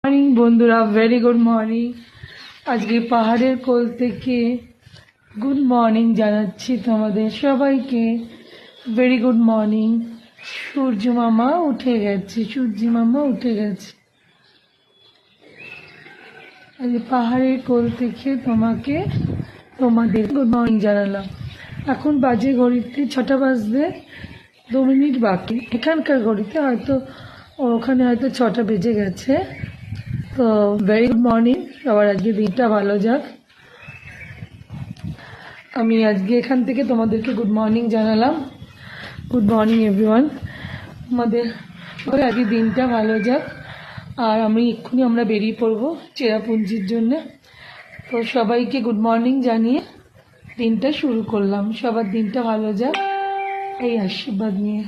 Morning বন্ধুরা, very good morning. আজকে পাহাড়ের কোল থেকে গুড মর্নিং জানাচ্ছি তোমাদের সবাইকে। Very good morning. সূর্য মামা উঠে গেছে, সূর্যি মামা উঠে গেছে। আজকে পাহাড়ের কোল থেকে তোমাদের গুড মর্নিং জানালাম। এখন বাজে ঘড়িতে 6টা বাজতে 2 মিনিট বাকি। এখানকার ঘড়িতে হয়তো ওখানে হয়তো 6টা বেজে গেছে। তো ভেরি গুড মর্নিং সবার, আজকে দিনটা ভালো যাক। আমি আজকে এখান থেকে তোমাদেরকে গুড মর্নিং জানালাম। Good morning everyone. আমাদের আজকে দিনটা ভালো যাক। আর এক্ষুনি আমরা বেরিয়ে পড়বো চেরাপুঞ্জির জন্য। তো সবাইকে গুড মর্নিং জানিয়ে দিনটা শুরু করলাম। সবার দিনটা ভালো যাক এই আশীর্বাদ নিয়ে।